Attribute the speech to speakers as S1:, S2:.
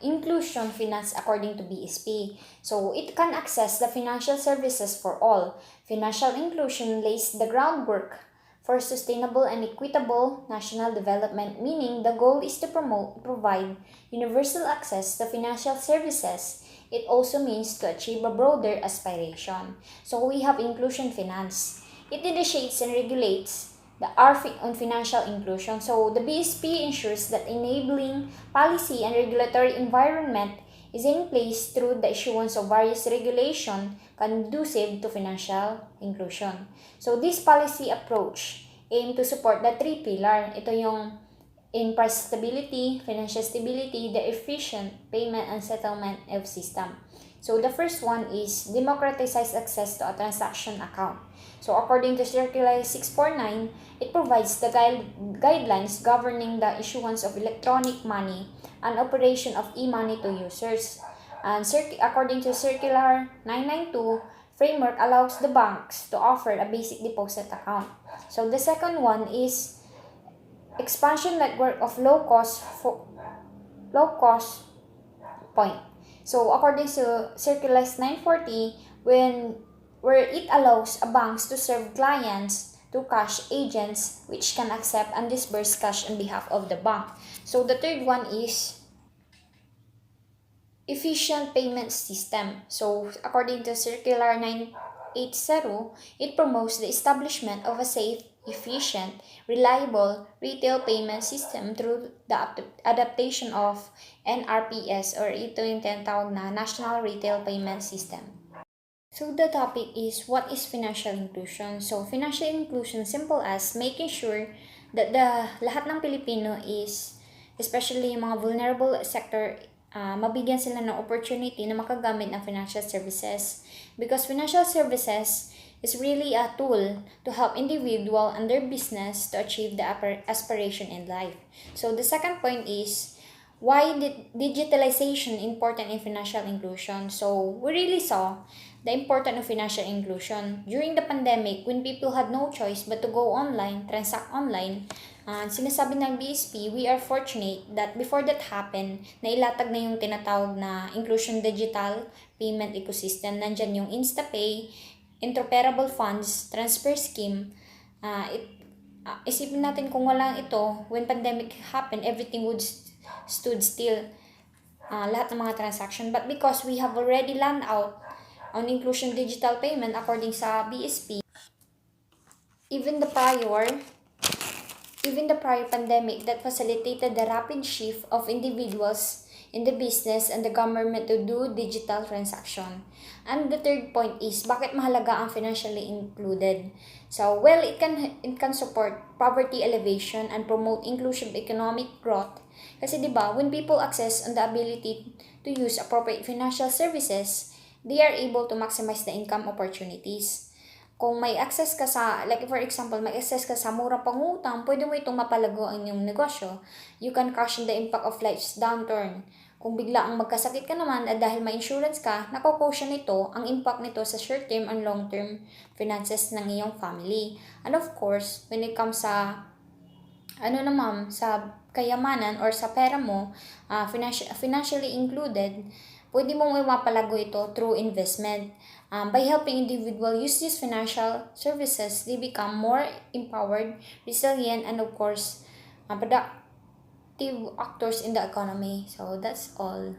S1: inclusion finance according to BSP. So it can access the financial services for all. Financial inclusion lays the groundwork for sustainable and equitable national development, meaning the goal is to provide universal access to financial services. It also means to achieve a broader aspiration. So we have inclusion finance. It initiates and regulates the on financial inclusion. So the BSP ensures that enabling policy and regulatory environment is in place through the issuance of various regulation conducive to financial inclusion. So this policy approach aim to support the three pillar. Ito yung in price stability, financial stability, the efficient payment and settlement of system. So the first one is democratized access to a transaction account. So according to Circular 649, it provides the guidelines governing the issuance of electronic money and operation of e-money to users. And according to Circular 992, framework allows the banks to offer a basic deposit account. So the second one is expansion network of low cost point. So according to Circular 940, where it allows a banks to serve clients to cash agents which can accept and disburse cash on behalf of the bank. So the third one is efficient payment system. So according to Circular 980, it promotes the establishment of a safe, efficient, reliable retail payment system through the adaptation of NRPS or ito yung tinatawag na National Retail Payment System. So the topic is what is financial inclusion? So financial inclusion simple as making sure that lahat ng Pilipino is, especially yung mga vulnerable sector, mabigyan sila ng opportunity na makagamit ng financial services, because financial services is really a tool to help individual and their business to achieve the aspiration in life. So the second point is why digitalization important in financial inclusion. So we really saw the importance of financial inclusion during the pandemic when people had no choice but to go online, transact online. Sinasabi ng BSP, we are fortunate that before that happened, nailatag na yung tinatawag na inclusion digital payment ecosystem. Nandyan yung InstaPay, interoperable funds, transfer scheme. Isipin natin kung walang ito, when pandemic happened, everything would stood still. Lahat ng mga transaction. But because we have already land out on inclusion digital payment according sa BSP, even the prior pandemic that facilitated the rapid shift of individuals in the business and the government to do digital transaction. And the third point is bakit mahalaga ang financially included. So, well, it can support poverty elevation and promote inclusive economic growth. Kasi 'di ba, when people access on the ability to use appropriate financial services, they are able to maximize the income opportunities. Kung may access ka sa, like for example, may access ka sa murang pangutang, pwede mo itong mapalago ang inyong negosyo. You can cushion the impact of life's downturn. Kung bigla ang magkasakit ka naman at dahil may insurance ka, nakukushion nito ang impact nito sa short-term and long-term finances ng iyong family. And of course, when it comes sa sa kayamanan or sa pera mo, financially included, pwede mong mapalago ito through investment. By helping individuals use these financial services, they become more empowered, resilient, and of course, productive actors in the economy. So that's all.